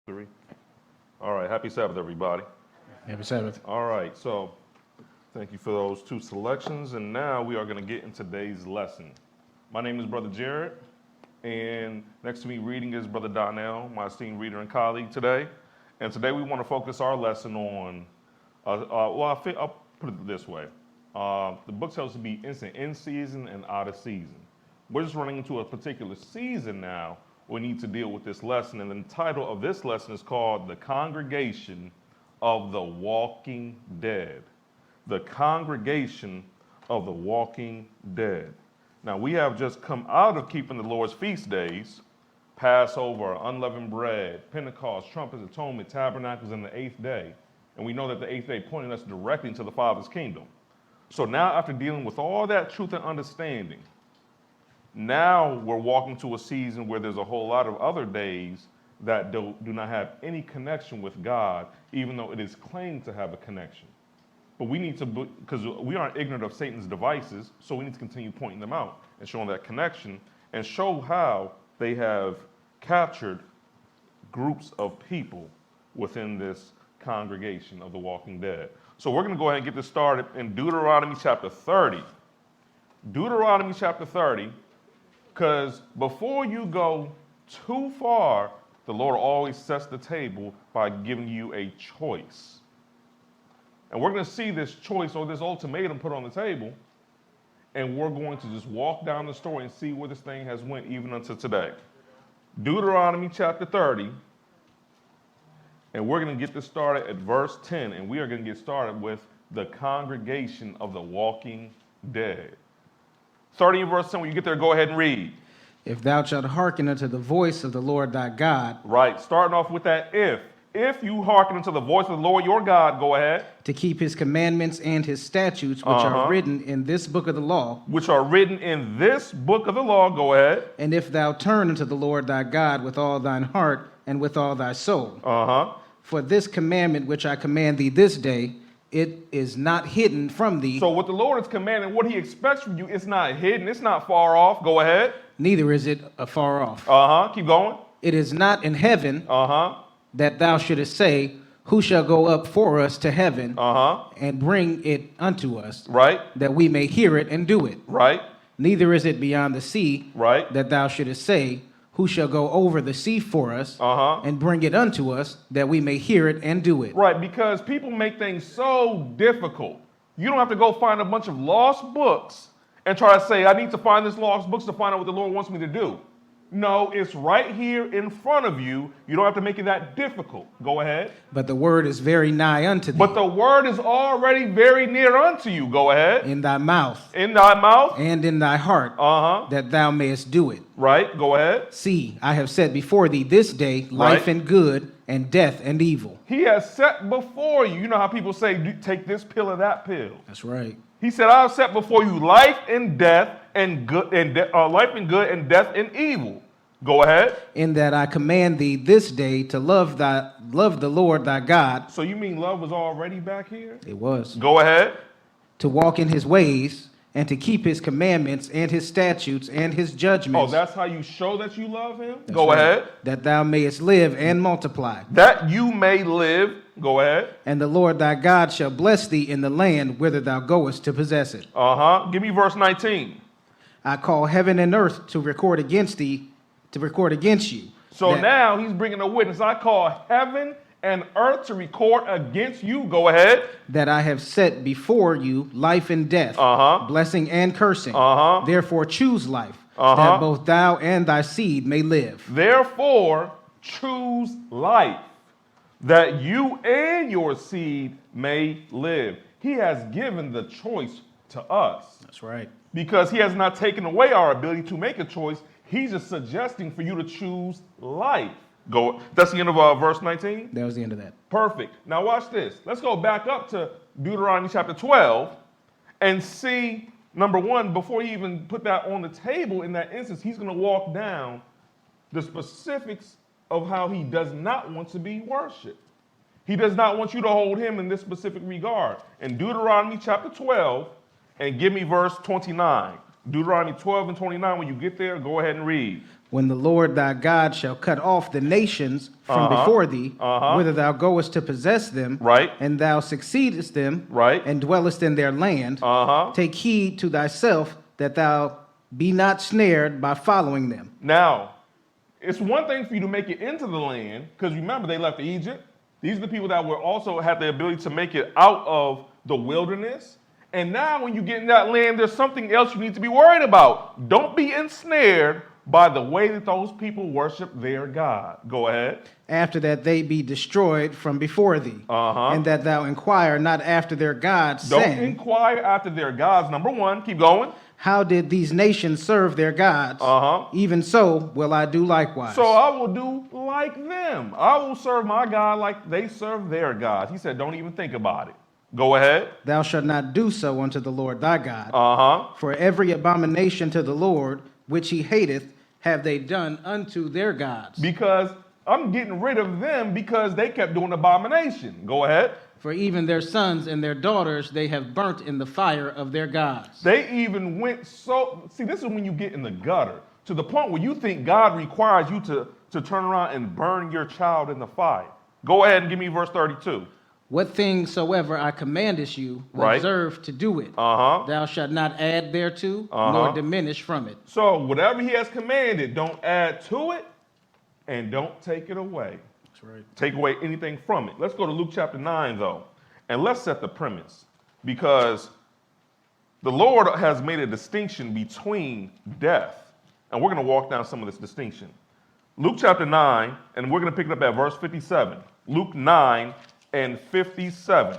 Three. All right, happy Sabbath, everybody. Happy Sabbath. All right, so thank you for those two selections, and now we are going to get in today's lesson. My name is Brother Jared, and next to me reading is Brother Donnell, my esteemed reader and colleague today. And today we want to focus our lesson on, I'll put it this way. The book tells us to be in season and out of season. We're just running into a particular season now. We need to deal with this lesson, and the title of this lesson is called The Congregation of the Walking Dead. The Congregation of the Walking Dead. Now, we have just come out of keeping the Lord's feast days, Passover, unleavened bread, Pentecost, trumpets, atonement, tabernacles, and the eighth day. And we know that the eighth day pointed us directly into the Father's kingdom. So now, after dealing with all that truth and understanding, now we're walking to a season where there's a whole lot of other days that do not have any connection with God, even though it is claimed to have a connection. But we need to, because we aren't ignorant of Satan's devices, so we need to continue pointing them out and showing that connection and show how they have captured groups of people within this congregation of the walking dead. So we're going to go ahead and get this started in Deuteronomy chapter 30. Deuteronomy chapter 30. Because before you go too far, the Lord always sets the table by giving you a choice. And we're going to see this choice or this ultimatum put on the table, and we're going to just walk down the story and see where this thing has went even until today. Deuteronomy chapter 30, and we're going to get this started at verse 10, and we are going to get started with the congregation of the walking dead. 30 and verse 10, when you get there, go ahead and read. If thou shalt hearken unto the voice of the Lord thy God. Right, starting off with that if. If you hearken unto the voice of the Lord your God, go ahead. To keep his commandments and his statutes, which are written in this book of the law. Which are written in this book of the law, go ahead. And if thou turn unto the Lord thy God with all thine heart and with all thy soul. For this commandment which I command thee this day, it is not hidden from thee. So what the Lord is commanding, what he expects from you, it's not hidden, it's not far off. Go ahead. Neither is it afar off. Keep going. It is not in heaven that thou shouldest say, who shall go up for us to heaven and bring it unto us, right? That we may hear it and do it. Right. Neither is it beyond the sea, right, that thou shouldest say, who shall go over the sea for us and bring it unto us, that we may hear it and do it. Right, because people make things so difficult. You don't have to go find a bunch of lost books and try to say, I need to find this lost books to find out what the Lord wants me to do. No, it's right here in front of you. You don't have to make it that difficult. Go ahead. But the word is very nigh unto thee. But the word is already very near unto you. Go ahead. In thy mouth. In thy mouth. And in thy heart. That thou mayest do it. Right. Go ahead. See, I have set before thee this day life and good, and death and evil. He has set before you. You know how people say, take this pill or that pill. That's right. He said, I have set before you life and death and good and life and good and death and evil. Go ahead. In that I command thee this day to love the Lord thy God. So you mean love was already back here? It was. Go ahead. To walk in his ways and to keep his commandments and his statutes and his judgments. Oh, that's how you show that you love him? That's Go ahead. That thou mayest live and multiply. That you may live. Go ahead. And the Lord thy God shall bless thee in the land whither thou goest to possess it. Give me verse 19. I call heaven and earth to record against thee, to record against you. So now he's bringing a witness. I call heaven and earth to record against you. Go ahead. That I have set before you life and death, blessing and cursing. Therefore choose life, that both thou and thy seed may live. Therefore choose life, that you and your seed may live. He has given the choice to us. That's right. Because he has not taken away our ability to make a choice. He's just suggesting for you to choose life. Go. That's the end of verse 19? That was the end of that. Perfect. Now watch this. Let's go back up to Deuteronomy chapter 12 and see, number one, before he even put that on the table in that instance, he's going to walk down the specifics of how he does not want to be worshipped. He does not want you to hold him in this specific regard. In Deuteronomy chapter 12, and give me verse 29. Deuteronomy 12 and 29, when you get there, go ahead and read. When the Lord thy God shall cut off the nations from before thee, whither thou goest to possess them, Right. and thou succeedest them, Right. and dwellest in their land, take heed to thyself that thou be not snared by following them. Now, it's one thing for you to make it into the land, because remember, they left Egypt. These are the people that were also had the ability to make it out of the wilderness. And now when you get in that land, there's something else you need to be worried about. Don't be ensnared by the way that those people worship their God. Go ahead. After that they be destroyed from before thee, and that thou inquire not after their gods, Don't saying, inquire after their gods. Number one, keep going. how did these nations serve their gods? Even so will I do likewise. So I will do like them. I will serve my God like they serve their gods. He said, don't even think about it. Go ahead. Thou shalt not do so unto the Lord thy God. For every abomination to the Lord, which he hateth, have they done unto their gods. Because I'm getting rid of them because they kept doing abomination. Go ahead. For even their sons and their daughters they have burnt in the fire of their gods. They even went so, see, this is when you get in the gutter, to the point where you think God requires you to turn around and burn your child in the fire. Go ahead and give me verse 32. What things soever I commandest you, observe to do it. Thou shalt not add thereto, nor diminish from it. So whatever he has commanded, don't add to it and don't take it away. That's right. Take away anything from it. Let's go to Luke chapter 9, though, and let's set the premise, because the Lord has made a distinction between death, and we're going to walk down some of this distinction. Luke chapter 9, and we're going to pick it up at verse 57. Luke 9 and 57.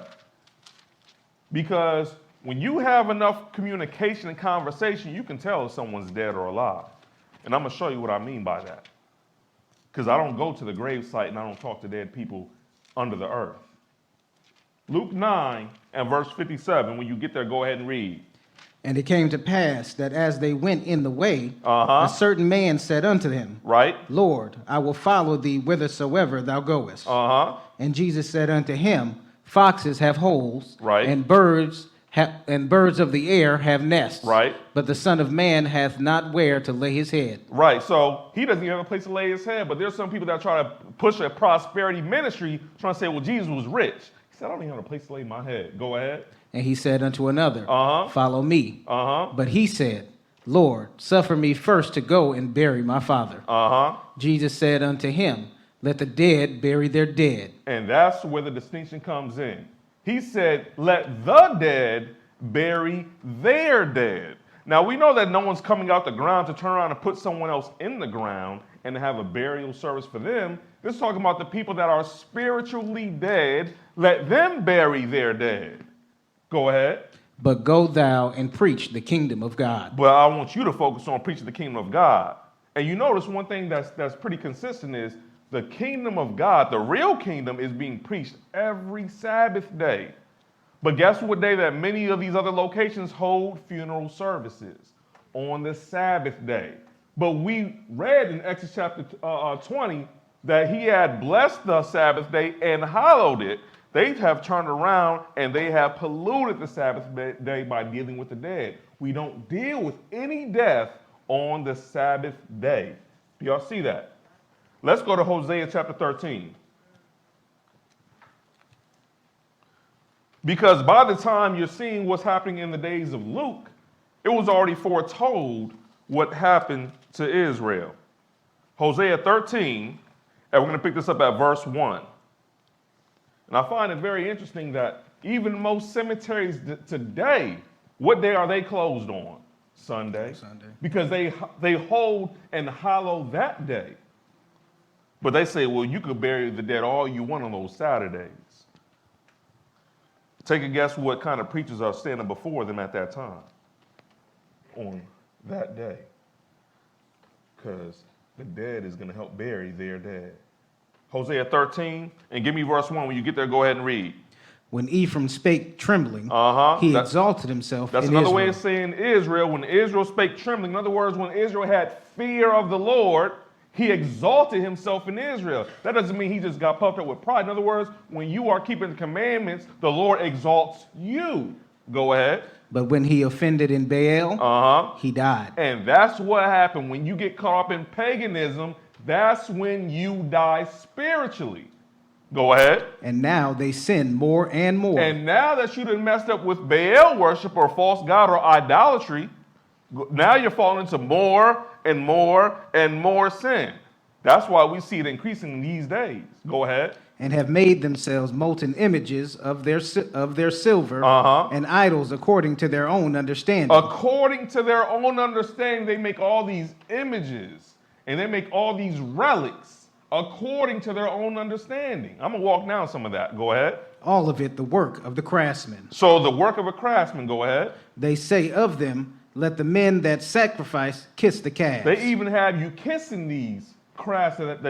Because when you have enough communication and conversation, you can tell if someone's dead or alive. And I'm going to show you what I mean by that. Because I don't go to the grave site and I don't talk to dead people under the earth. Luke 9 and verse 57, when you get there, go ahead and read. And it came to pass that as they went in the way, a certain man said unto him, Lord, I will follow thee whithersoever thou goest. And Jesus said unto him, Foxes have holes, and birds of the air have nests. But the Son of Man hath not where to lay his head. So he doesn't even have a place to lay his head, but there's some people that try to push a prosperity ministry, trying to say, well, Jesus was rich. He said, I don't even have a place to lay my head. Go ahead. And he said unto another, Follow me. But he said, Lord, suffer me first to go and bury my father. Jesus said unto him, Let the dead bury their dead. And that's where the distinction comes in. He said, let the dead bury their dead. Now, we know that no one's coming out the ground to turn around and put someone else in the ground and to have a burial service for them. This is talking about the people that are spiritually dead. Let them bury their dead. Go ahead. But go thou and preach the kingdom of God. Well, I want you to focus on preaching the kingdom of God. And you notice one thing that's pretty consistent is the kingdom of God, the real kingdom, is being preached every Sabbath day. But guess what day that many of these other locations hold funeral services? On the Sabbath day. But we read in Exodus chapter 20 that he had blessed the Sabbath day and hallowed it. They have turned around and they have polluted the Sabbath day by dealing with the dead. We don't deal with any death on the Sabbath day. Do y'all see that? Let's go to Hosea chapter 13. Because by the time you're seeing what's happening in the days of Luke, it was already foretold what happened to Israel. Hosea 13, and we're going to pick this up at verse 1. And I find it very interesting that even most cemeteries today, what day are they closed on? Sunday. Because they hold and hallow that day. But they say, well, you could bury the dead all you want on those Saturdays. Take a guess what kind of preachers are standing before them at that time on that day. Because the dead is going to help bury their dead. Hosea 13, and give me verse 1. When you get there, go ahead and read. When Ephraim spake trembling, he exalted himself. That's another way of saying Israel. When Israel spake trembling, in other words, when Israel had fear of the Lord, he exalted himself in Israel. That doesn't mean he just got puffed up with pride. In other words, when you are keeping the commandments, the Lord exalts you. Go ahead. But when he offended in Baal, he died. And that's what happened. When you get caught up in paganism, that's when you die spiritually. Go ahead. And now they sin more and more. And now that you done messed up with Baal worship or false god or idolatry, now you're falling into more and more and more sin. That's why we see it increasing these days. Go ahead. And have made themselves molten images of their silver and idols according to their own understanding. According to their own understanding, they make all these images and they make all these relics according to their own understanding. I'm going to walk down some of that. Go ahead. All of it the work of the craftsman. So the work of a craftsman. Go ahead. They say of them, let the men that sacrifice kiss the calves. They even have you kissing these crafts that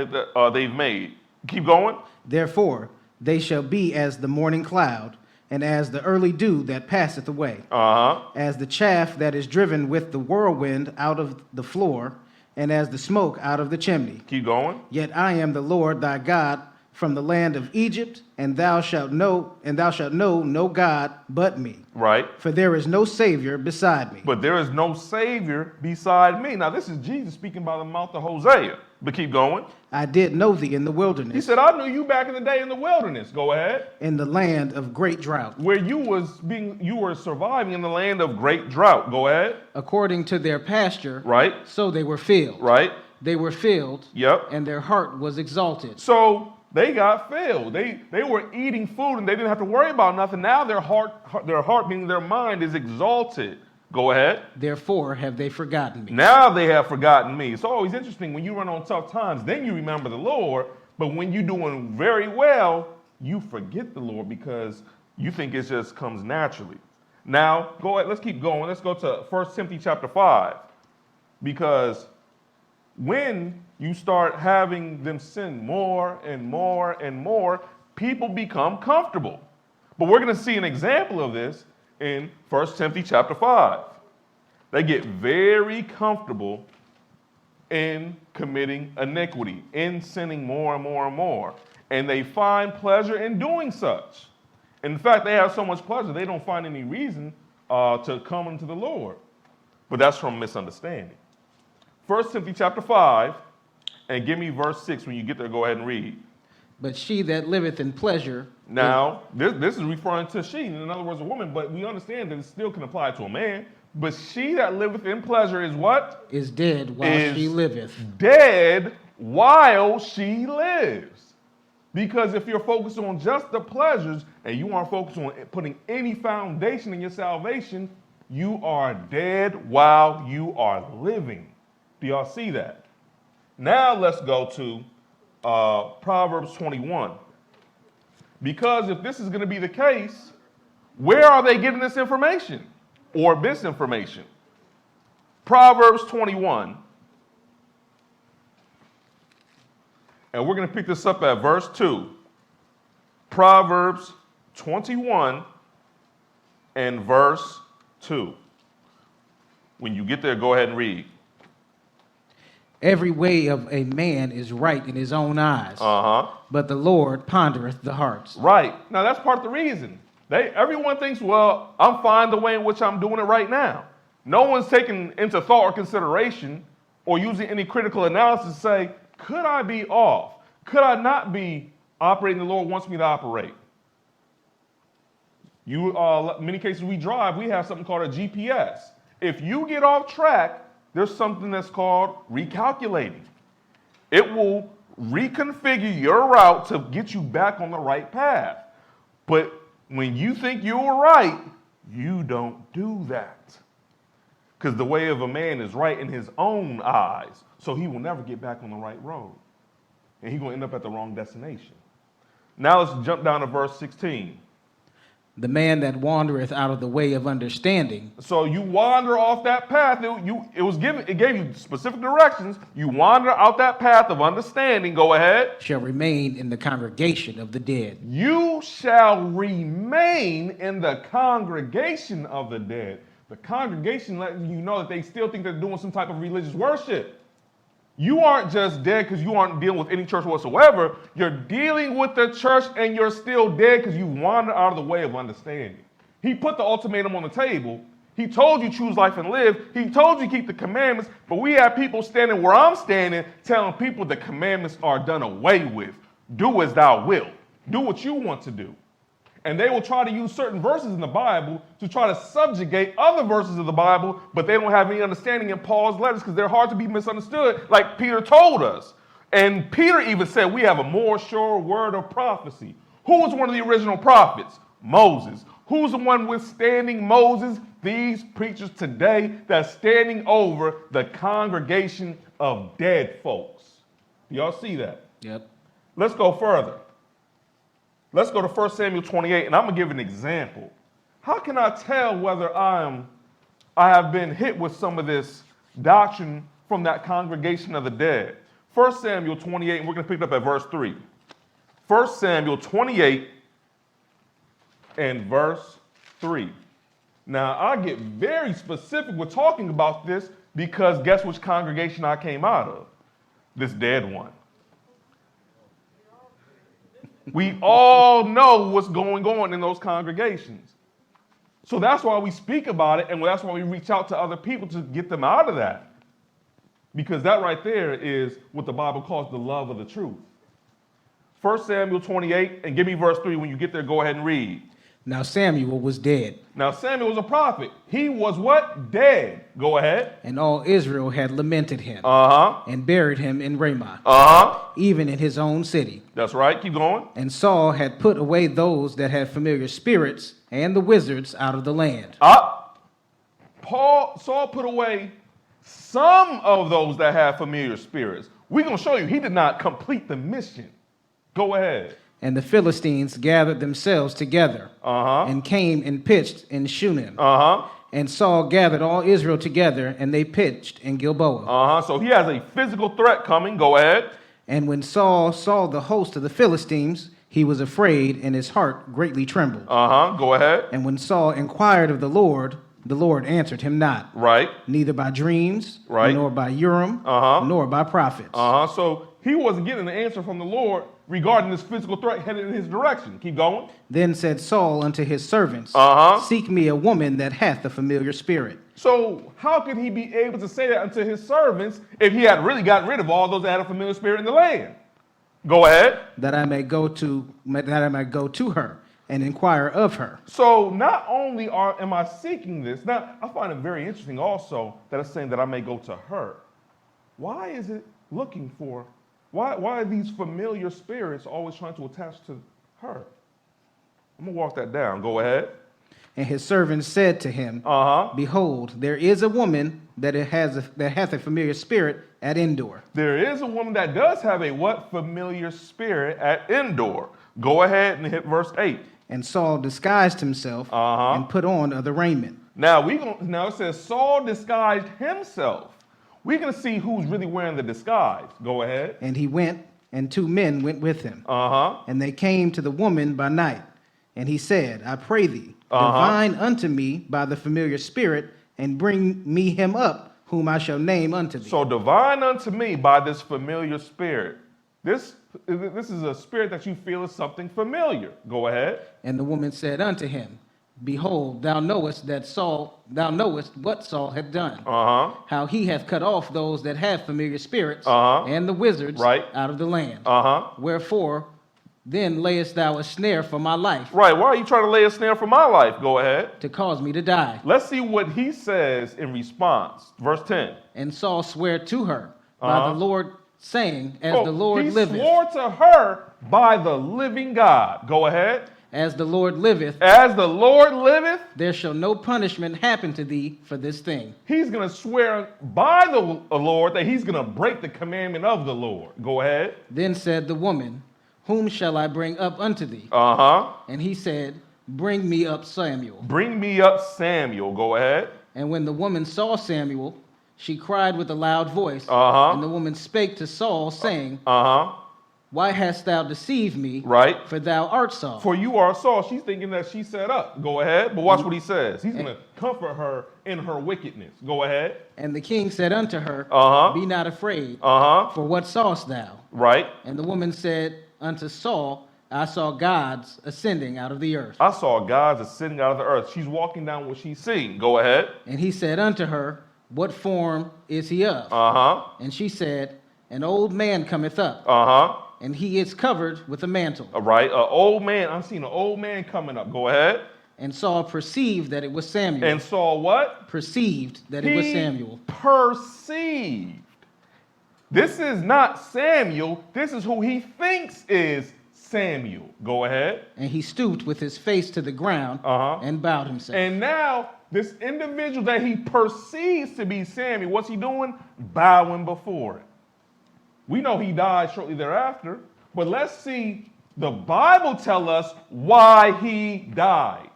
they've made. Keep going. Therefore, they shall be as the morning cloud, and as the early dew that passeth away, as the chaff that is driven with the whirlwind out of the floor, and as the smoke out of the chimney. Keep going. Yet I am the Lord thy God from the land of Egypt, and thou shalt know no God but me. Right. For there is no Savior beside me. But there is no Savior beside me. Now this is Jesus speaking by the mouth of Hosea. But keep going. I did know thee in the wilderness. He said, I knew you back in the day in the wilderness. Go ahead. In the land of great drought. Where you were surviving in the land of great drought. Go ahead. According to their pasture. Right. So they were filled. Right. They were filled. Yep. And their heart was exalted. So they got filled. They were eating food and they didn't have to worry about nothing. Now their heart, meaning their mind, is exalted. Go ahead. Therefore have they forgotten me. Now they have forgotten me. It's always interesting when you run on tough times, then you remember the Lord. But when you're doing very well, you forget the Lord because you think it just comes naturally. Now, go ahead. Let's keep going. Let's go to 1 Timothy chapter 5. Because when you start having them sin more and more and more, people become comfortable. But we're going to see an example of this in 1 Timothy chapter 5. They get very comfortable in committing iniquity, in sinning more and more and more. And they find pleasure in doing such. In fact, they have so much pleasure, they don't find any reason to come unto the Lord. But that's from misunderstanding. 1 Timothy chapter 5, and give me verse 6 when you get there. Go ahead and read. But she that liveth in pleasure. Now, this is referring to she, in other words, a woman, but we understand that it still can apply to a man. But she that liveth in pleasure is what? Is dead while she liveth. Dead while she lives. Because if you're focused on just the pleasures and you aren't focused on putting any foundation in your salvation, you are dead while you are living. Do y'all see that? Now let's go to Proverbs 21. Because if this is going to be the case, where are they getting this information or misinformation? Proverbs 21. And we're going to pick this up at verse 2. Proverbs 21 and verse 2. When you get there, go ahead and read. Every way of a man is right in his own eyes, but the Lord pondereth the hearts. Right. Now, that's part of the reason. Everyone thinks, well, I'm fine the way in which I'm doing it right now. No one's taking into thought or consideration or using any critical analysis to say, could I be off? Could I not be operating the Lord wants me to operate? Many cases we drive, we have something called a GPS. If you get off track, there's something that's called recalculating. It will reconfigure your route to get you back on the right path. But when you think you're right, you don't do that. Because the way of a man is right in his own eyes. So he will never get back on the right road. And he's going to end up at the wrong destination. Now let's jump down to verse 16. The man that wandereth out of the way of understanding. So you wander off that path. It gave you specific directions. You wander out that path of understanding. Go ahead. Shall remain in the congregation of the dead. You shall remain in the congregation of the dead. The congregation letting you know that they still think they're doing some type of religious worship. You aren't just dead because you aren't dealing with any church whatsoever. You're dealing with the church and you're still dead because you wandered out of the way of understanding. He put the ultimatum on the table. He told you choose life and live. He told you keep the commandments. But we have people standing where I'm standing telling people the commandments are done away with. Do as thou wilt. Do what you want to do. And they will try to use certain verses in the Bible to try to subjugate other verses of the Bible, but they don't have any understanding in Paul's letters because they're hard to be misunderstood, like Peter told us. And Peter even said we have a more sure word of prophecy. Who was one of the original prophets? Moses. Who's the one withstanding Moses? These preachers today that's standing over the congregation of dead folks. Y'all see that? Yep. Let's go further. Let's go to 1 Samuel 28, and I'm going to give an example. How can I tell whether I have been hit with some of this doctrine from that congregation of the dead? 1 Samuel 28, and we're going to pick it up at verse 3. 1 Samuel 28 and verse 3. Now, I get very specific with talking about this because guess which congregation I came out of? This dead one. We all know what's going on in those congregations. So that's why we speak about it, and that's why we reach out to other people to get them out of that. Because that right there is what the Bible calls the love of the truth. 1 Samuel 28, and give me verse 3. When you get there, go ahead and read. Now Samuel was dead. Now Samuel was a prophet. He was what? Dead. Go ahead. And all Israel had lamented him. And buried him in Ramah. Even in his own city. That's right. Keep going. And Saul had put away those that had familiar spirits and the wizards out of the land. Saul put away some of those that had familiar spirits. We're going to show you he did not complete the mission. Go ahead. And the Philistines gathered themselves together and came and pitched in Shunem. And Saul gathered all Israel together, and they pitched in Gilboa. So he has a physical threat coming. Go ahead. And when Saul saw the host of the Philistines, he was afraid, and his heart greatly trembled. Go ahead. And when Saul inquired of the Lord answered him not. Right. Neither by dreams, right, nor by Urim, nor by prophets. So he wasn't getting an answer from the Lord regarding this physical threat headed in his direction. Keep going. Then said Saul unto his servants, Seek me a woman that hath a familiar spirit. So how could he be able to say that unto his servants if he had really gotten rid of all those that had a familiar spirit in the land? Go ahead. That I may go to her and inquire of her. So not only am I seeking this, now I find it very interesting also that it's saying that I may go to her. Why is it looking for? Why are these familiar spirits always trying to attach to her? I'm going to walk that down. Go ahead. And his servants said to him, Behold, there is a woman that hath a familiar spirit at Endor. There is a woman that does have a what? Familiar spirit at Endor. Go ahead and hit verse 8. And Saul disguised himself and put on other raiment. Now it says Saul disguised himself. We're going to see who's really wearing the disguise. Go ahead. And he went, and 2 men went with him. And they came to the woman by night. And he said, I pray thee, divine unto me by the familiar spirit, and bring me him up, whom I shall name unto thee. So divine unto me by this familiar spirit. This is a spirit that you feel is something familiar. Go ahead. And the woman said unto him, Behold, thou knowest what Saul hath done, how he hath cut off those that have familiar spirits and the wizards out of the land. Wherefore, then layest thou a snare for my life. Right, why are you trying to lay a snare for my life? Go ahead. To cause me to die. Let's see what he says in response. Verse 10. And Saul sware to her by the Lord, saying, As the Lord liveth. He swore to her by the living God. Go ahead. As the Lord liveth. As the Lord liveth. There shall no punishment happen to thee for this thing. He's going to swear by the Lord that he's going to break the commandment of the Lord. Go ahead. Then said the woman, Whom shall I bring up unto thee? And he said, Bring me up Samuel. Bring me up Samuel. Go ahead. And when the woman saw Samuel, she cried with a loud voice. And the woman spake to Saul, saying, Why hast thou deceived me? Right. For thou art Saul. For you are Saul. She's thinking that she set up. Go ahead. But watch what he says. He's going to comfort her in her wickedness. Go ahead. And the king said unto her, Be not afraid. For what sawest thou? Right. And the woman said unto Saul, I saw gods ascending out of the earth. I saw gods ascending out of the earth. She's walking down what she's seeing. Go ahead. And he said unto her, what form is he of? And she said, an old man cometh up. And he is covered with a mantle. All right, an old man. I'm seeing an old man coming up. Go ahead. And Saul perceived that it was Samuel. And Saul what? Perceived that it was Samuel. Perceived. This is not Samuel. This is who he thinks is Samuel. Go ahead. And he stooped with his face to the ground and bowed himself. And now this individual that he perceives to be Samuel, what's he doing? Bowing before it. We know he died shortly thereafter, but let's see the Bible tell us why he died.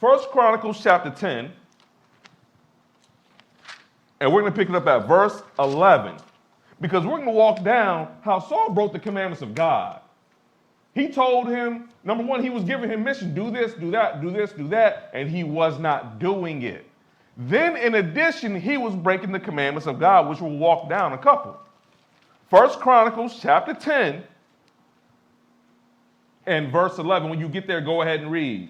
1 Chronicles chapter 10, and we're going to pick it up at verse 11, because we're going to walk down how Saul broke the commandments of God. He told him, number one, he was giving him mission, do this, do that, do this, do that, and he was not doing it. Then, in addition, he was breaking the commandments of God, which we'll walk down a couple. 1 Chronicles chapter 10 and verse 11. When you get there, go ahead and read.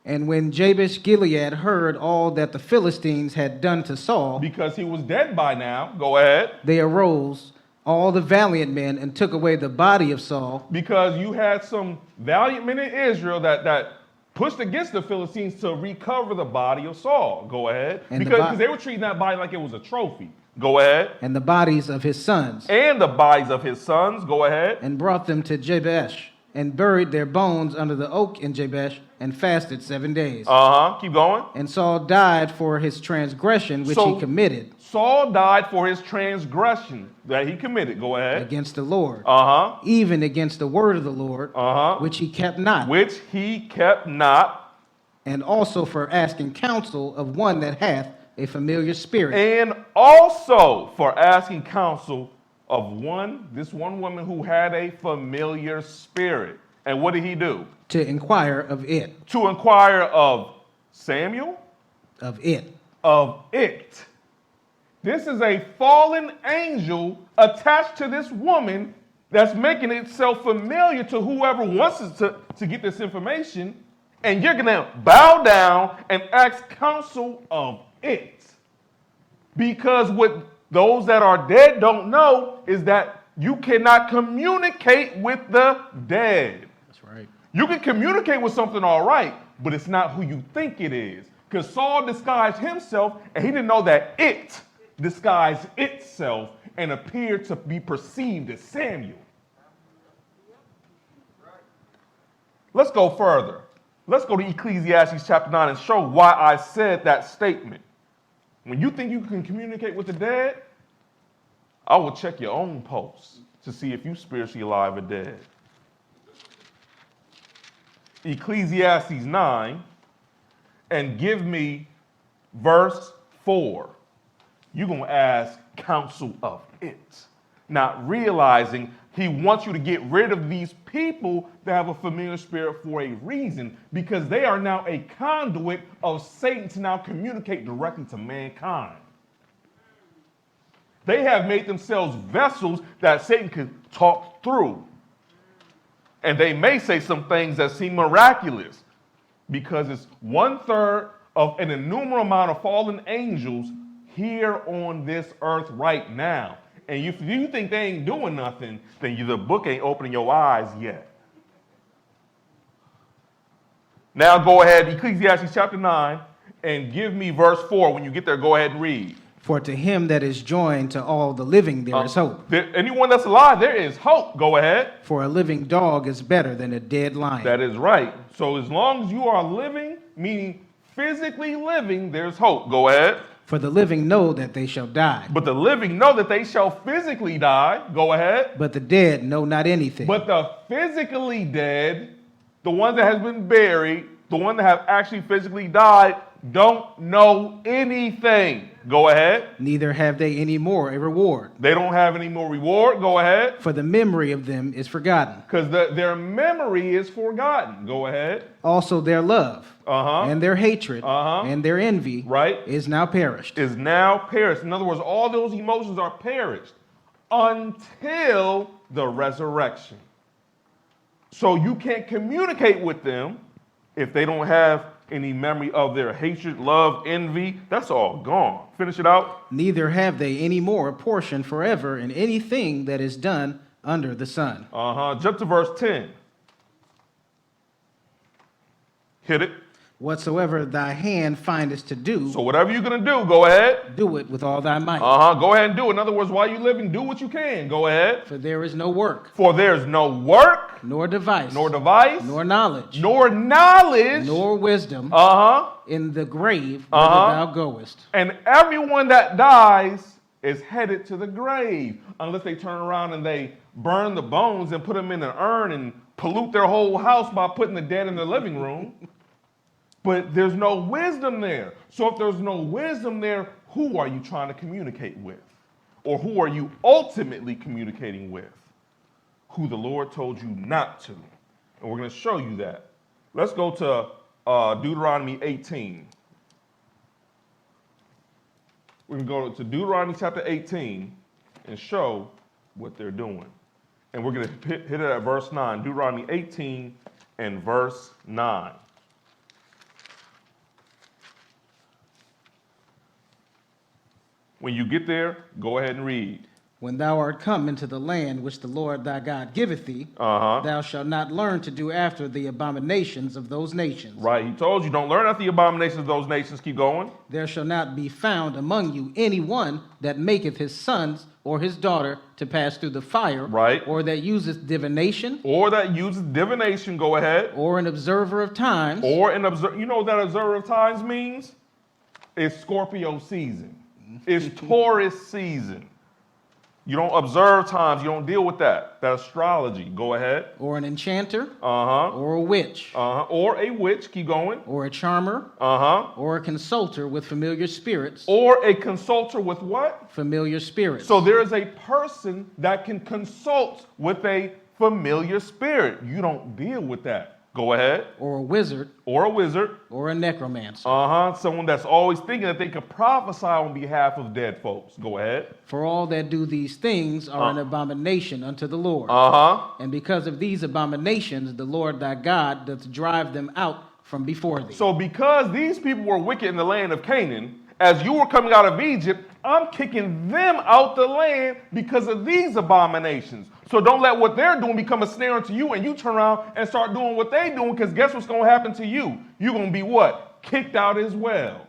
And when Jabesh Gilead heard all that the Philistines had done to Saul, because he was dead by now, go ahead. They arose, all the valiant men, and took away the body of Saul. Because you had some valiant men in Israel that pushed against the Philistines to recover the body of Saul. Go ahead. And because they were treating that body like it was a trophy. Go ahead. And the bodies of his sons. And the bodies of his sons. Go ahead. And brought them to Jabesh, and buried their bones under the oak in Jabesh, and fasted 7 days. Keep going. And Saul died for his transgression which he committed. Saul died for his transgression that he committed. Go ahead. Against the Lord. Even against the word of the Lord, which he kept not. Which he kept not. And also for asking counsel of one that hath a familiar spirit. And also for asking counsel of this one woman who had a familiar spirit. And what did he do? To inquire of it. To inquire of Samuel? Of it. Of it. This is a fallen angel attached to this woman that's making itself familiar to whoever wants to get this information. And you're going to bow down and ask counsel of it. Because what those that are dead don't know is that you cannot communicate with the dead. That's right. You can communicate with something all right, but it's not who you think it is. Because Saul disguised himself, and he didn't know that it disguised itself and appeared to be perceived as Samuel. Let's go further. Let's go to Ecclesiastes chapter 9 and show why I said that statement. When you think you can communicate with the dead, I will check your own pulse to see if you're spiritually alive or dead. Ecclesiastes 9, and give me verse 4. You're going to ask counsel of it, not realizing he wants you to get rid of these people that have a familiar spirit for a reason, because they are now a conduit of Satan to now communicate directly to mankind. They have made themselves vessels that Satan could talk through. And they may say some things that seem miraculous because it's 1/3 of an innumerable amount of fallen angels here on this earth right now. And if you think they ain't doing nothing, then the book ain't opening your eyes yet. Now go ahead, Ecclesiastes chapter 9, and give me verse 4. When you get there, go ahead and read. For to him that is joined to all the living there is hope. Anyone that's alive, there is hope. Go ahead. For a living dog is better than a dead lion. That is right. So as long as you are living, meaning physically living, there's hope. Go ahead. For the living know that they shall die. But the living know that they shall physically die. Go ahead. But the dead know not anything. But the physically dead, the ones that has been buried, the ones that have actually physically died, don't know anything. Go ahead. Neither have they any more a reward. They don't have any more reward. Go ahead. For the memory of them is forgotten. Because their memory is forgotten. Go ahead. Also their love and their hatred and their envy is now perished. Is now perished. In other words, all those emotions are perished until the resurrection. So you can't communicate with them if they don't have any memory of their hatred, love, envy. That's all gone. Finish it out. Neither have they any more a portion forever in anything that is done under the sun. Jump to verse 10. Hit it. Whatsoever thy hand findest to do. So whatever you're going to do, go ahead. Do it with all thy might. Go ahead and do it. In other words, while you're living, do what you can. Go ahead. For there is no work. For there's no work. Nor device. Nor device. Nor knowledge. Nor knowledge. Nor wisdom. In the grave whither thou goest. And everyone that dies is headed to the grave. Unless they turn around and they burn the bones and put them in an urn and pollute their whole house by putting the dead in the living room. But there's no wisdom there. So if there's no wisdom there, who are you trying to communicate with? Or who are you ultimately communicating with? Who the Lord told you not to. And we're going to show you that. Let's go to Deuteronomy 18. We're going to go to Deuteronomy chapter 18 and show what they're doing. And we're going to hit it at verse 9. Deuteronomy 18 and verse 9. When you get there, go ahead and read. When thou art come into the land which the Lord thy God giveth thee, thou shalt not learn to do after the abominations of those nations. Right, he told you, don't learn after the abominations of those nations. Keep going. There shall not be found among you any one that maketh his sons or his daughter to pass through the fire. Right. Or that useth divination. Or that uses divination, go ahead. Or an observer of times. Or an observer, you know what that observer of times means? It's Scorpio season. It's Taurus season. You don't observe times. You don't deal with that. That's astrology. Go ahead. Or an enchanter. Or a witch. Or a witch. Keep going. Or a charmer. Or a consulter with familiar spirits. Or a consulter with what? Familiar spirits. So there is a person that can consult with a familiar spirit. You don't deal with that. Go ahead. Or a wizard. Or a wizard. Or a necromancer. Someone that's always thinking that they could prophesy on behalf of dead folks. Go ahead. For all that do these things are an abomination unto the Lord. And because of these abominations, the Lord thy God doth drive them out from before thee. So because these people were wicked in the land of Canaan, as you were coming out of Egypt, I'm kicking them out the land because of these abominations. So don't let what they're doing become a snare unto you and you turn around and start doing what they're doing, because guess what's going to happen to you? You're going to be what? Kicked out as well.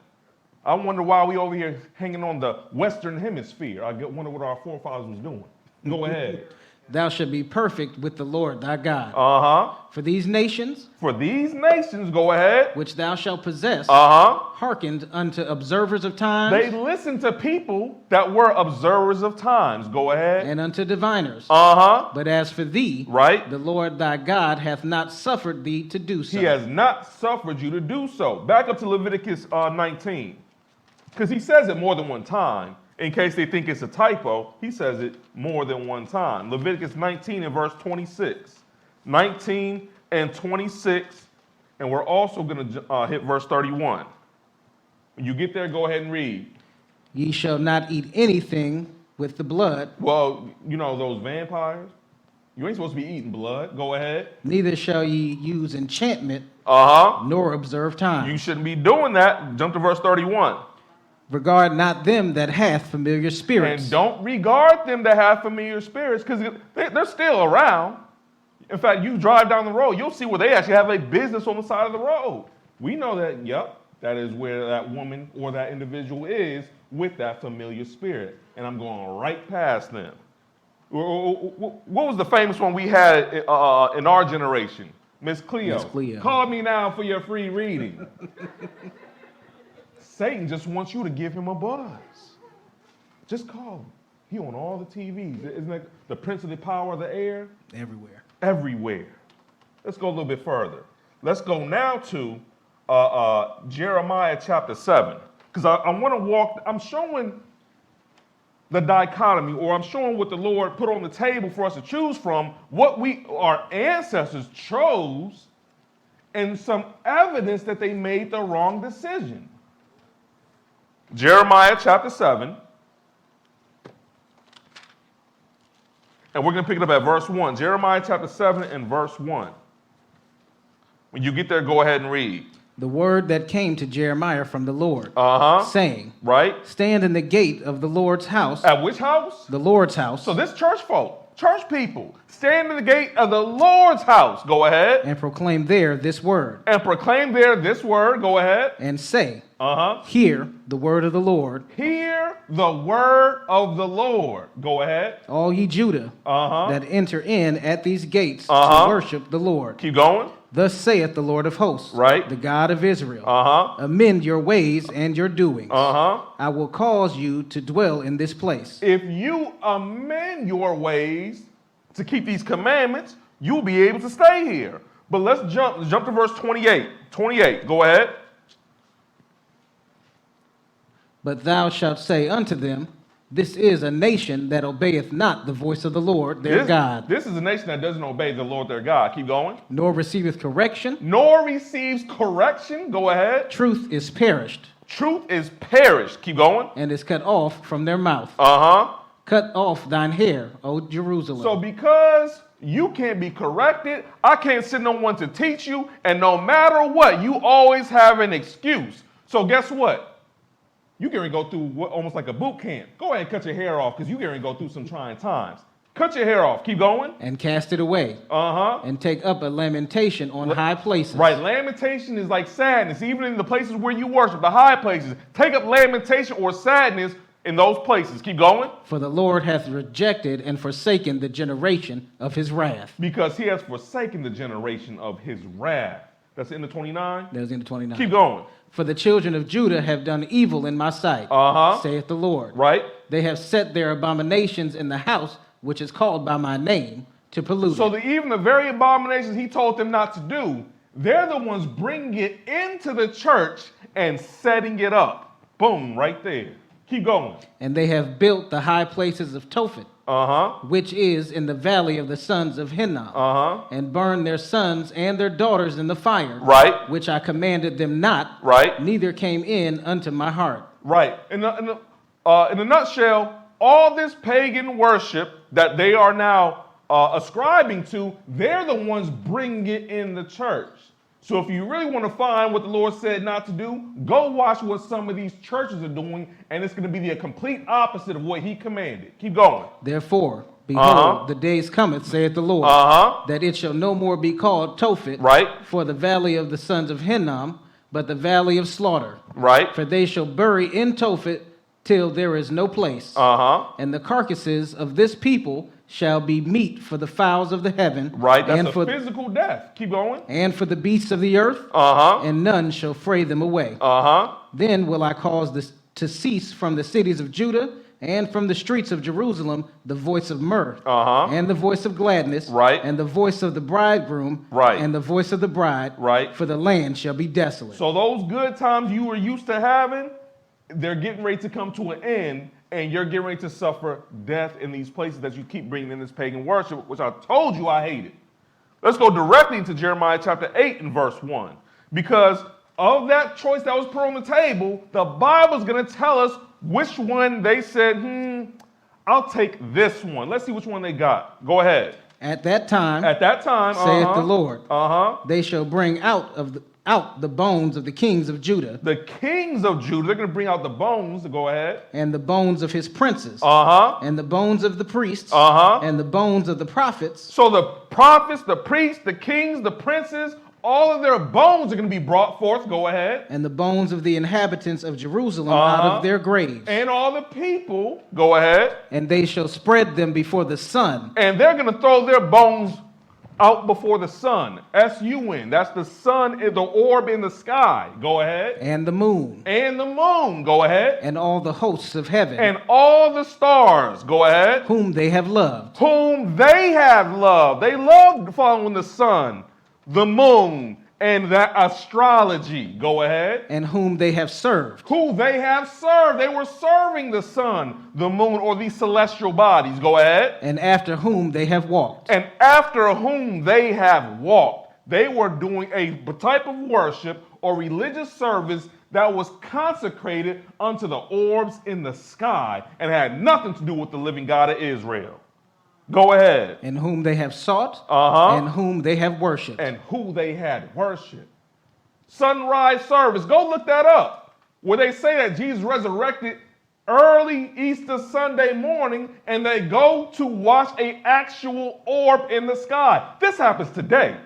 I wonder why we over here hanging on the Western Hemisphere. I wonder what our forefathers was doing. Go ahead. Thou shalt be perfect with the Lord thy God. For these nations. For these nations, go ahead. Which thou shalt possess. Hearkened unto observers of times. They listened to people that were observers of times. Go ahead. And unto diviners. But as for thee, right, the Lord thy God hath not suffered thee to do so. He has not suffered you to do so. Back up to Leviticus 19. Because he says it more than one time. In case they think it's a typo, he says it more than one time. Leviticus 19 and verse 26. 19 and 26. And we're also going to hit verse 31. When you get there, go ahead and read. Ye shall not eat anything with the blood. Well, you know those vampires? You ain't supposed to be eating blood. Go ahead. Neither shall ye use enchantment, nor observe time. You shouldn't be doing that. Jump to verse 31. Regard not them that hath familiar spirits. And don't regard them that have familiar spirits, because they're still around. In fact, you drive down the road, you'll see where they actually have a business on the side of the road. We know that, yep, that is where that woman or that individual is with that familiar spirit. And I'm going right past them. What was the famous one we had in our generation? Miss Cleo. Miss Cleo. Call me now for your free reading. Satan just wants you to give him a buzz. Just call him. He on all the TVs. Isn't that the prince of the power of the air? Everywhere. Everywhere. Let's go a little bit further. Let's go now to Jeremiah chapter 7. Because I want to walk, I'm showing the dichotomy, or I'm showing what the Lord put on the table for us to choose from, what our ancestors chose, and some evidence that they made the wrong decision. Jeremiah chapter 7. And And we're going to pick it up at verse 1. Jeremiah chapter 7 and verse 1. When you get there, go ahead and read. The word that came to Jeremiah from the Lord, saying, right? Stand in the gate of the Lord's house. At which house? The Lord's house. So this church folk, church people, stand in the gate of the Lord's house. Go ahead. And proclaim there this word. And proclaim there this word. Go ahead. And say, Hear the word of the Lord. Hear the word of the Lord. Go ahead. All ye Judah that enter in at these gates to worship the Lord. Keep going. Thus saith the Lord of hosts, right? The God of Israel, amend your ways and your doings. I will cause you to dwell in this place. If you amend your ways to keep these commandments, you'll be able to stay here. But let's jump to verse 28. 28, go ahead. But thou shalt say unto them, This is a nation that obeyeth not the voice of the Lord their God. This is a nation that doesn't obey the Lord their God. Keep going. Nor receiveth correction. Nor receives correction. Go ahead. Truth is perished. Truth is perished. Keep going. And is cut off from their mouth. Cut off thine hair, O Jerusalem. So because you can't be corrected, I can't send no one to teach you, and no matter what, you always have an excuse. So guess what? You can go through almost like a boot camp. Go ahead and cut your hair off because you can go through some trying times. Cut your hair off. Keep going. And cast it away. And take up a lamentation on high places. Right. Lamentation is like sadness. Even in the places where you worship, the high places. Take up lamentation or sadness in those places. Keep going. For the Lord hath rejected and forsaken the generation of his wrath. Because he has forsaken the generation of his wrath. That's in the 29? That's in the 29. Keep going. For the children of Judah have done evil in my sight, saith the Lord. Right. They have set their abominations in the house which is called by my name to pollute so it. Even the very abominations he told them not to do, they're the ones bringing it into the church and setting it up. Boom, right there. Keep going. And they have built the high places of Tophet, which is in the valley of the sons of Hinnom, and burned their sons and their daughters in the fire, right? Which I commanded them not, right? Neither came in unto my heart. Right. In a nutshell, all this pagan worship that they are now ascribing to, they're the ones bringing it in the church. So if you really want to find what the Lord said not to do, go watch what some of these churches are doing, and it's going to be the complete opposite of what he commanded. Keep going. Therefore, behold, the days cometh, saith the Lord, that it shall no more be called Tophet, right? For the valley of the sons of Hinnom, but the valley of slaughter. Right. For they shall bury in Tophet till there is no place. And the carcasses of this people shall be meat for the fowls of the heaven. Right, that's and for physical death. Keep going. And for the beasts of the earth. And none shall fray them away. Then will I cause this to cease from the cities of Judah and from the streets of Jerusalem the voice of mirth, and the voice of gladness, right, and the voice of the bridegroom, right, and the voice of the bride, right. For the land shall be desolate. So those good times you were used to having, they're getting ready to come to an end, and you're getting ready to suffer death in these places that you keep bringing in this pagan worship, which I told you I hated. Let's go directly into Jeremiah chapter 8 and verse 1. Because of that choice that was put on the table, the Bible's going to tell us which one they said, I'll take this one. Let's see which one they got. Go ahead. At that time, saith the Lord, they shall bring out the bones of the kings of Judah. The kings of Judah, they're going to bring out the bones. Go ahead. And the bones of his princes. And the bones of the priests. And the bones of the prophets. So the prophets, the priests, the kings, the princes, all of their bones are going to be brought forth. Go ahead. And the bones of the inhabitants of Jerusalem out of their graves. And all the people. Go ahead. And they shall spread them before the sun. And they're going to throw their bones out before the sun. S-U-N. That's the sun, the orb in the sky. Go ahead. And the moon. And the moon. Go ahead. And all the hosts of heaven. And all the stars. Go ahead. Whom they have loved. Whom they have loved. They loved following the sun, the moon, and that astrology. Go ahead. And whom they have served. Who they have served. They were serving the sun, the moon, or these celestial bodies. Go ahead. And after whom they have walked. And after whom they have walked. They were doing a type of worship or religious service that was consecrated unto the orbs in the sky and had nothing to do with the living God of Israel. Go ahead. And whom they have sought, and whom they have worshipped. And who they had worshipped. Sunrise service, go look that up. Where they say that Jesus resurrected early Easter Sunday morning, and they go to watch an actual orb in the sky. This happens today.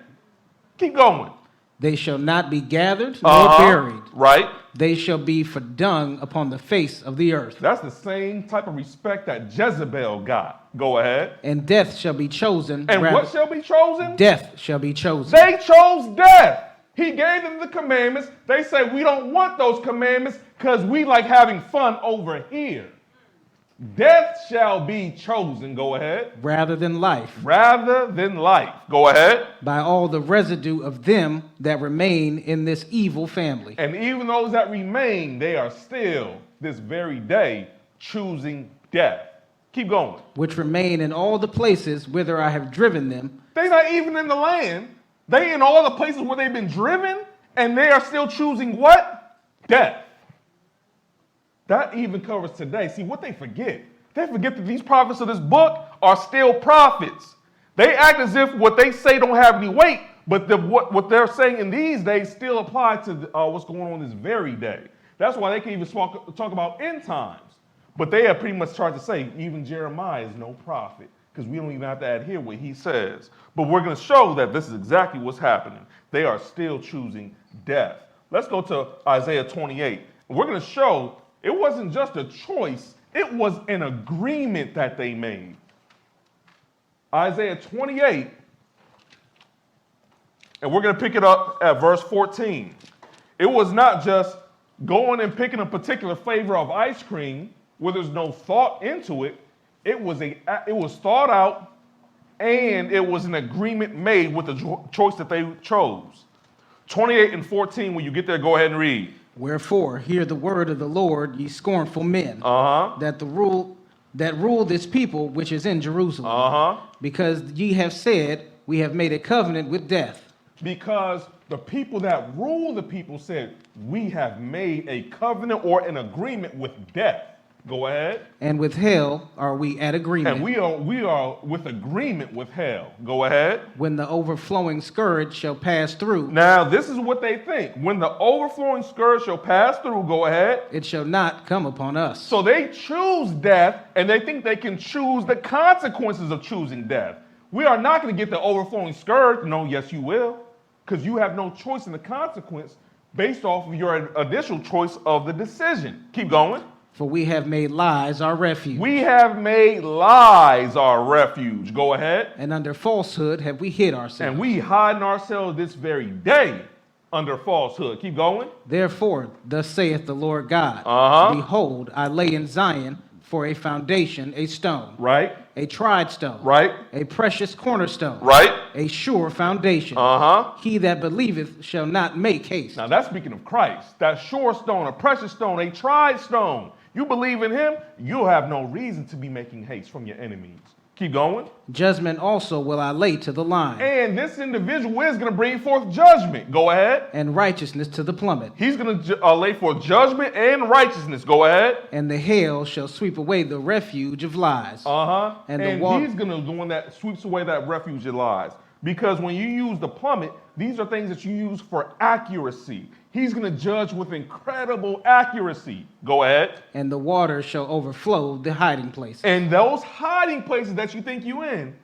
Keep going. They shall not be gathered nor buried. Right. They shall be for dung upon the face of the earth. That's the same type of respect that Jezebel got. Go ahead. And death shall be chosen. And what shall be chosen? Death shall be chosen. They chose death. He gave them the commandments. They say, we don't want those commandments because we like having fun over here. Death shall be chosen. Go ahead. Rather than life. Rather than life. Go ahead. By all the residue of them that remain in this evil family. And even those that remain, they are still this very day choosing death. Keep going. Which remain in all the places whither I have driven them. They're not even in the land. They in all the places where they've been driven, and they are still choosing what? Death. That even covers today. See, what they forget that these prophets of this book are still prophets. They act as if what they say don't have any weight, but what they're saying in these days still apply to what's going on this very day. That's why they can even talk about end times. But they have pretty much tried to say even Jeremiah is no prophet, because we don't even have to adhere what he says. But we're going to show that this is exactly what's happening. They are still choosing death. Let's go to Isaiah 28. We're going to show it wasn't just a choice, it was an agreement that they made. Isaiah 28, and we're going to pick it up at verse 14. It was not just going and picking a particular flavor of ice cream where there's no thought into it. It was thought out, and it was an agreement made with the choice that they chose. 28 and 14, when you get there, go ahead and read. Wherefore, hear the word of the Lord, ye scornful men, that rule this people which is in Jerusalem. Because ye have said, we have made a covenant with death. Because the people that rule the people said, we have made a covenant or an agreement with death. Go ahead. And with hell are we at agreement. And we are with agreement with hell. Go ahead. When the overflowing scourge shall pass through. Now, this is what they think. When the overflowing scourge shall pass through, go ahead. It shall not come upon us. So they choose death, and they think they can choose the consequences of choosing death. We are not going to get the overflowing scourge. No, yes, you will. Because you have no choice in the consequence based off of your initial choice of the decision. Keep going. For we have made lies our refuge. We have made lies our refuge. Go ahead. And under falsehood have we hid ourselves. And we hiding ourselves this very day under falsehood. Keep going. Therefore, thus saith the Lord God. Behold, I lay in Zion for a foundation, a stone. Right. A tried stone. Right. A precious cornerstone. Right. A sure foundation. He that believeth shall not make haste. Now that's speaking of Christ. That sure stone, a precious stone, a tried stone. You believe in him, you'll have no reason to be making haste from your enemies. Keep going. Judgment also will I lay to the line. And this individual is going to bring forth judgment. Go ahead. And righteousness to the plummet. He's going to lay forth judgment and righteousness. Go ahead. And the hail shall sweep away the refuge of lies. And he's going to the one that sweeps away that refuge of lies. Because when you use the plummet, these are things that you use for accuracy. He's going to judge with incredible accuracy. Go ahead. And the water shall overflow the hiding places. And those hiding places that you think you in,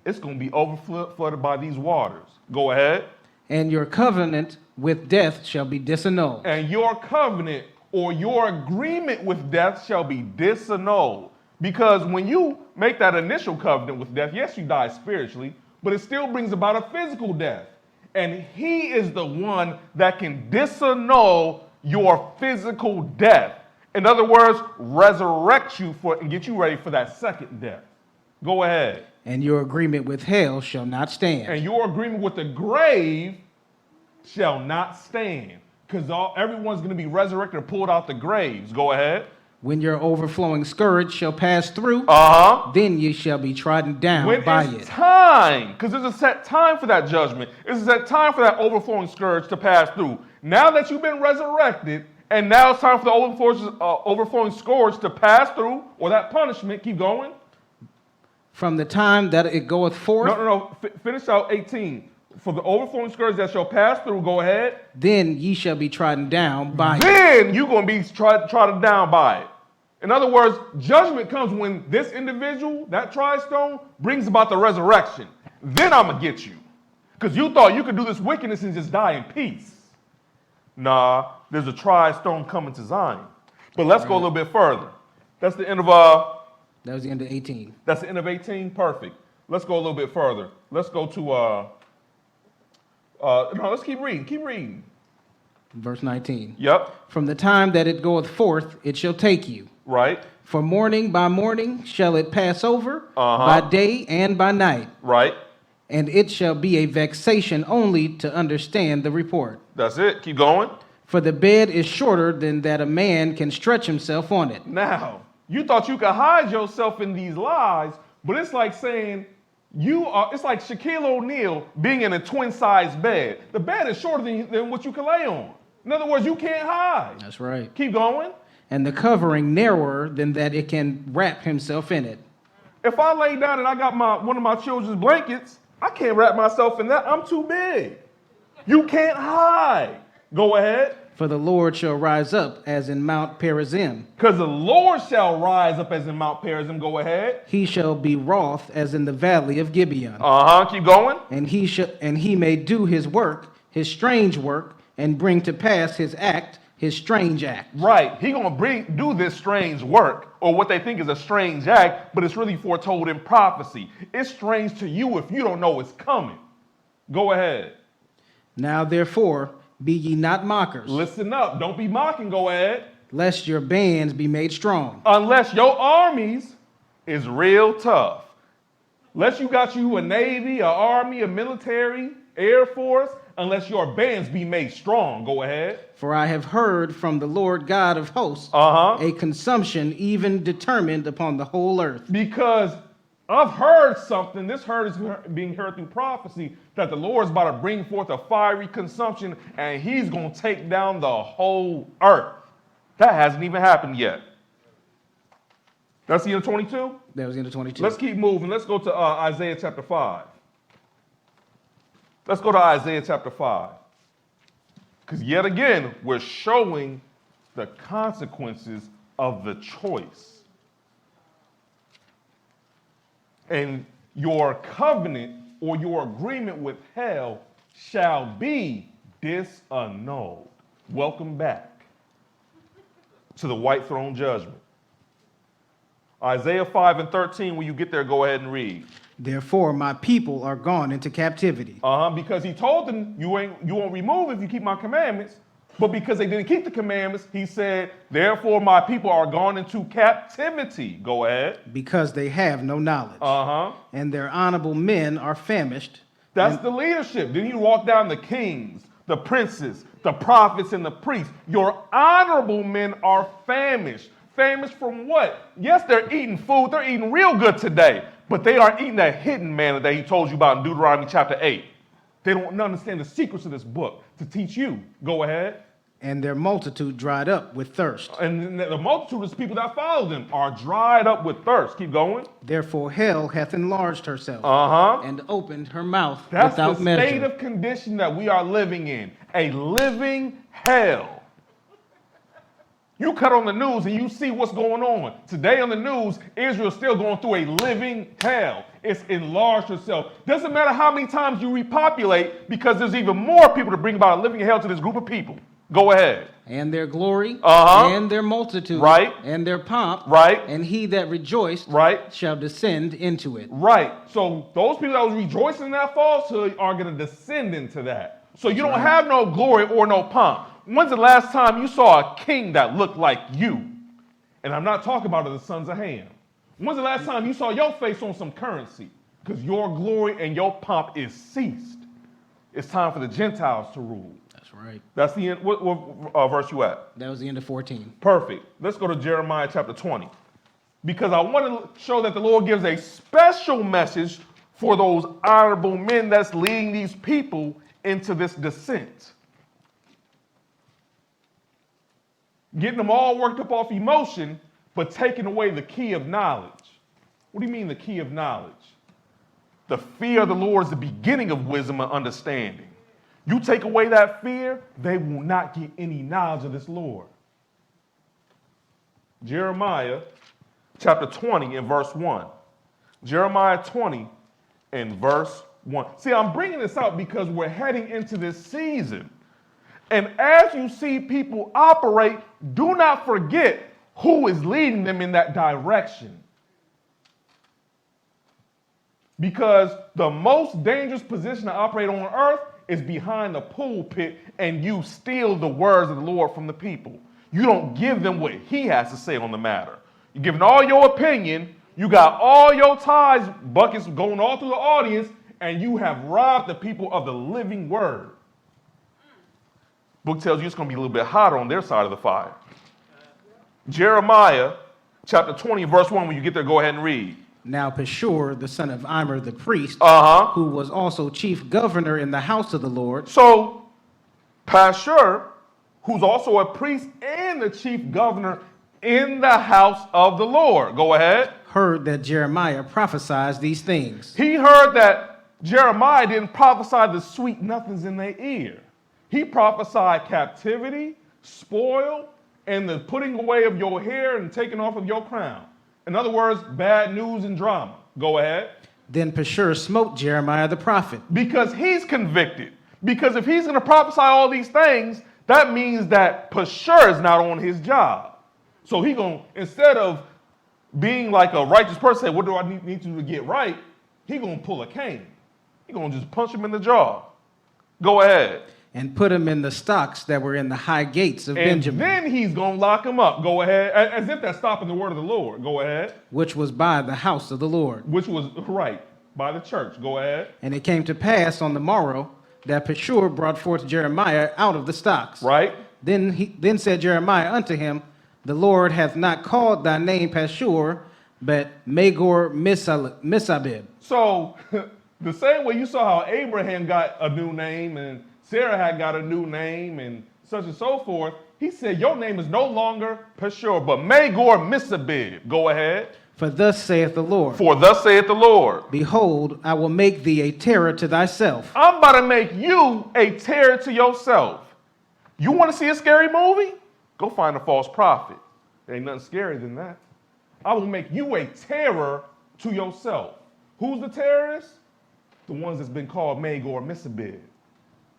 it's going to be overflooded by these waters. Go ahead. And your covenant with death shall be disannulled. And your covenant or your agreement with death shall be disannulled. Because when you make that initial covenant with death, yes, you die spiritually, but it still brings about a physical death. And he is the one that can disannul your physical death. In other words, resurrect you and get you ready for that second death. Go ahead. And your agreement with hell shall not stand. And your agreement with the grave shall not stand. Because everyone's going to be resurrected and pulled out the graves. Go ahead. When your overflowing scourge shall pass through, then ye shall be trodden down by it. When it's time, because there's a set time for that judgment. It's a set time for that overflowing scourge to pass through. Now that you've been resurrected, and now it's time for the overflowing scourge to pass through, or that punishment, keep going. From the time that it goeth forth. No. Finish out 18. For the overflowing scourge that shall pass through, go ahead. Then ye shall be trodden down by it. Then you're going to be trodden down by it. In other words, judgment comes when this individual, that tri-stone, brings about the resurrection. Then I'm going to get you. Because you thought you could do this wickedness and just die in peace. Nah, there's a tri-stone coming to Zion. But let's go a little bit further. That's the end of That was the end of 18. That's the end of 18? Perfect. Let's go a little bit further. Let's go to let's keep reading. Keep reading. Verse 19. Yep. From the time that it goeth forth, it shall take you. Right. For morning by morning shall it pass over, by day and by night. Right. And it shall be a vexation only to understand the report. That's it. Keep going. For the bed is shorter than that a man can stretch himself on it. Now, you thought you could hide yourself in these lies, but it's like saying it's like Shaquille O'Neal being in a twin-sized bed. The bed is shorter than what you can lay on. In other words, you can't hide. That's right. Keep going. And the covering narrower than that it can wrap himself in it. If I lay down and I got one of my children's blankets, I can't wrap myself in that. I'm too big. You can't hide. Go ahead. For the Lord shall rise up as in Mount Perazim. Because the Lord shall rise up as in Mount Perazim. Go ahead. He shall be wroth as in the valley of Gibeon. Keep going. And he may do his work, his strange work, and bring to pass his act, his strange act. Right. He gonna do this strange work, or what they think is a strange act, but it's really foretold in prophecy. It's strange to you if you don't know it's coming. Go ahead. Now therefore, be ye not mockers. Listen up. Don't be mocking. Go ahead. Lest your bands be made strong. Unless your armies is real tough. Unless you got you a navy, an army, a military, air force, unless your bands be made strong. Go ahead. For I have heard from the Lord God of hosts a consumption even determined upon the whole earth. Because I've heard something, this herd is being heard through prophecy, that the Lord's about to bring forth a fiery consumption and he's going to take down the whole earth. That hasn't even happened yet. That's the end of 22? That was the end of 22. Let's keep moving. Let's go to Isaiah chapter 5. Let's go to Isaiah chapter 5. Because yet again, we're showing the consequences of the choice. And your covenant or your agreement with hell shall be disannulled. Welcome back to the white throne judgment. Isaiah 5 and 13, when you get there, go ahead and read. Therefore, my people are gone into captivity. Because he told them, you won't remove if you keep my commandments. But because they didn't keep the commandments, he said, therefore my people are gone into captivity. Go ahead. Because they have no knowledge. And their honorable men are famished. That's the leadership. Then you walk down the kings, the princes, the prophets, and the priests. Your honorable men are famished. Famished from what? Yes, they're eating food. They're eating real good today. But they aren't eating that hidden manna that he told you about in Deuteronomy chapter 8. They don't understand the secrets of this book to teach you. Go ahead. And their multitude dried up with thirst. And the multitude of people that follow them are dried up with thirst. Keep going. Therefore hell hath enlarged herself and opened her mouth That's without measure. That's the state of condition that we are living in. A living hell. You cut on the news and you see what's going on. Today on the news, Israel's still going through a living hell. It's enlarged itself. Doesn't matter how many times you repopulate, because there's even more people to bring about a living hell to this group of people. Go ahead. And their glory, and their multitude, and their pomp, and he that rejoiced shall descend into it. Right. So those people that was rejoicing in that falsehood are going to descend into that. So you don't have no glory or no pomp. When's the last time you saw a king that looked like you? And I'm not talking about the sons of Ham. When's the last time you saw your face on some currency? Because your glory and your pomp is ceased. It's time for the Gentiles to rule. That's right. That's the end. What verse you at? That was the end of 14. Perfect. Let's go to Jeremiah chapter 20. Because I want to show that the Lord gives a special message for those honorable men that's leading these people into this descent. Getting them all worked up off emotion, but taking away the key of knowledge. What do you mean the key of knowledge? The fear of the Lord is the beginning of wisdom and understanding. You take away that fear, they will not get any knowledge of this Lord. Jeremiah chapter 20 and verse 1. Jeremiah 20 and verse 1. See, I'm bringing this out because we're heading into this season. And as you see people operate, do not forget who is leading them in that direction. Because the most dangerous position to operate on earth is behind the pulpit, and you steal the words of the Lord from the people. You don't give them what he has to say on the matter. You're giving all your opinion. You got all your ties, buckets going all through the audience, and you have robbed the people of the living word. Book tells you it's going to be a little bit hotter on their side of the fire. Jeremiah chapter 20, verse 1, when you get there, go ahead and read. Now Pashur, the son of Immer the priest, who was also chief governor in the house of the Lord. So Pashur, who's also a priest and the chief governor in the house of the Lord. Go ahead. Heard that Jeremiah prophesied these things. He heard that Jeremiah didn't prophesy the sweet nothings in their ear. He prophesied captivity, spoil, and the putting away of your hair and taking off of your crown. In other words, bad news and drama. Go ahead. Then Pashur smote Jeremiah the prophet. Because he's convicted. Because if he's going to prophesy all these things, that means that Pashur is not on his job. So he going to, instead of being like a righteous person, say, what do I need you to get right? He going to pull a cane. He going to just punch him in the jaw. Go ahead. And put him in the stocks that were in the high gates of Benjamin. And then he's going to lock him up. Go ahead. As if that's stopping the word of the Lord. Go ahead. Which was by the house of the Lord. Which was, right, by the church. Go ahead. And it came to pass on the morrow that Pashur brought forth Jeremiah out of the stocks. Right. Then said Jeremiah unto him, the Lord hath not called thy name Pashur, but Magor Misabib. So, the same way you saw how Abraham got a new name and Sarah had got a new name and such and so forth, he said, your name is no longer Pashur, but Magor Misabib. Go ahead. For thus saith the Lord. For thus saith the Lord. Behold, I will make thee a terror to thyself. I'm about to make you a terror to yourself. You want to see a scary movie? Go find a false prophet. There ain't nothing scarier than that. I will make you a terror to yourself. Who's the terrorist? The ones that's been called Magor Misabib.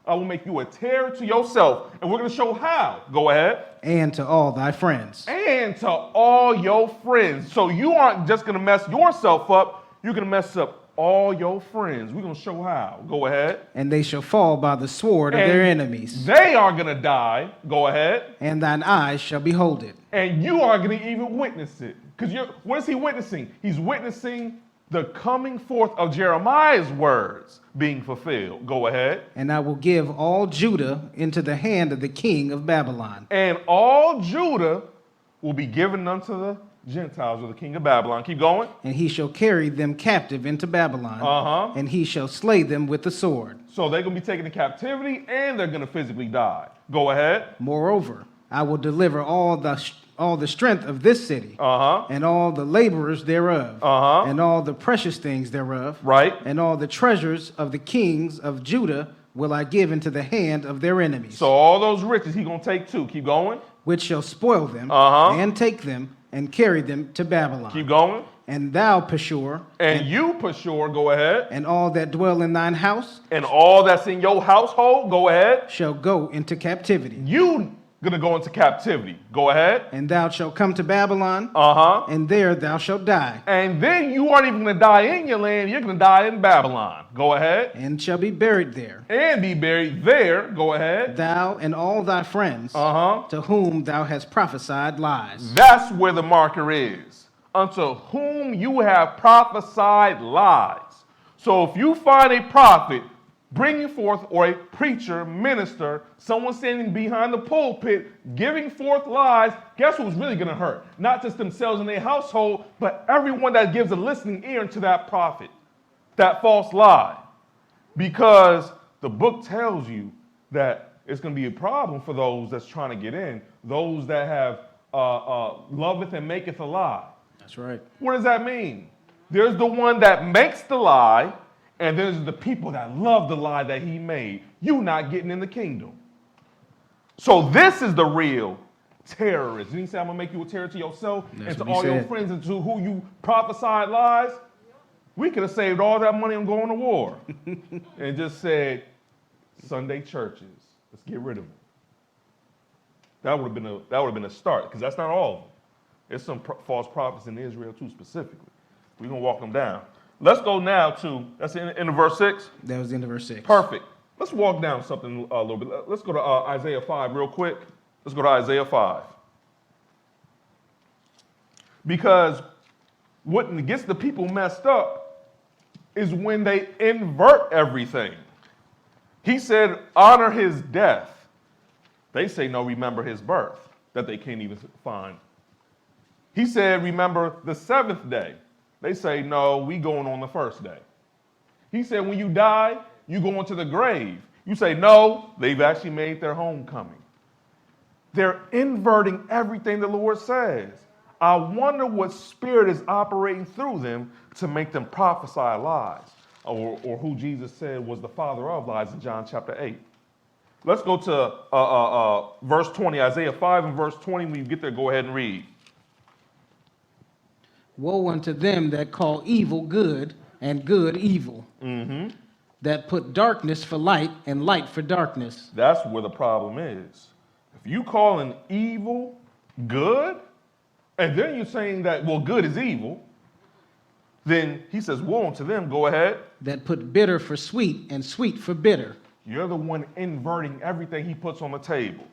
I will make you a terror to yourself. And we're going to show how. Go ahead. And to all thy friends. And to all your friends. So you aren't just going to mess yourself up. You're going to mess up all your friends. We're going to show how. Go ahead. And they shall fall by the sword of their enemies. They are going to die. Go ahead. And thine eyes shall behold it. And you are going to even witness it. Because what is he witnessing? He's witnessing the coming forth of Jeremiah's words being fulfilled. Go ahead. And I will give all Judah into the hand of the king of Babylon. And all Judah will be given unto the Gentiles or the king of Babylon. Keep going. And he shall carry them captive into Babylon. And he shall slay them with the sword. So they're going to be taken to captivity and they're going to physically die. Go ahead. Moreover, I will deliver all the strength of this city, and all the laborers thereof, and all the precious things thereof, right, and all the treasures of the kings of Judah will I give into the hand of their enemies. So all those riches he's going to take too. Keep going. Which shall spoil them, and take them, and carry them to Babylon. Keep going. And thou, Pashur, and you, Pashur, go ahead. And all that dwell in thine house, and all that's in your household, go ahead. Shall go into captivity. You gonna go into captivity. Go ahead. And thou shalt come to Babylon. And there thou shalt die. And then you aren't even gonna die in your land. You're gonna die in Babylon. Go ahead. And shall be buried there. And be buried there. Go ahead. Thou and all thy friends. To whom thou hast prophesied lies. That's where the marker is. Unto whom you have prophesied lies. So if you find a prophet bringing forth, or a preacher, minister, someone standing behind the pulpit, giving forth lies, guess who's really going to hurt? Not just themselves and their household, but everyone that gives a listening ear to that prophet, that false lie. Because the book tells you that it's going to be a problem for those that's trying to get in, those that have loveth and maketh a lie. That's right. What does that mean? There's the one that makes the lie, and there's the people that love the lie that he made. You not getting in the kingdom. So this is the real terrorist. Didn't he say, I'm going to make you a terror to yourself and to all your friends and to who you prophesied lies? We could have saved all that money on going to war and just said, Sunday churches, let's get rid of them. That would have been a start, because that's not all of them. There's some false prophets in Israel too, specifically. We're going to walk them down. Let's go now to, that's in verse 6? That was into verse 6. Perfect. Let's walk down something a little bit. Let's go to Isaiah 5 real quick. Let's go to Isaiah 5. Because what gets the people messed up is when they invert everything. He said, honor his death. They say, no, remember his birth, that they can't even find. He said, remember the seventh day. They say, no, we going on the first day. He said, when you die, you go into the grave. You say, no, they've actually made their homecoming. They're inverting everything the Lord says. I wonder what spirit is operating through them to make them prophesy lies, or who Jesus said was the father of lies in John chapter 8. Let's go to verse 20, Isaiah 5 and verse 20. When you get there, go ahead and read. Woe unto them that call evil good and good evil, that put darkness for light and light for darkness. That's where the problem is. If you call an evil good, and then you're saying that, well, good is evil, then he says, woe unto them, go ahead. That put bitter for sweet and sweet for bitter. You're the one inverting everything he puts on the table.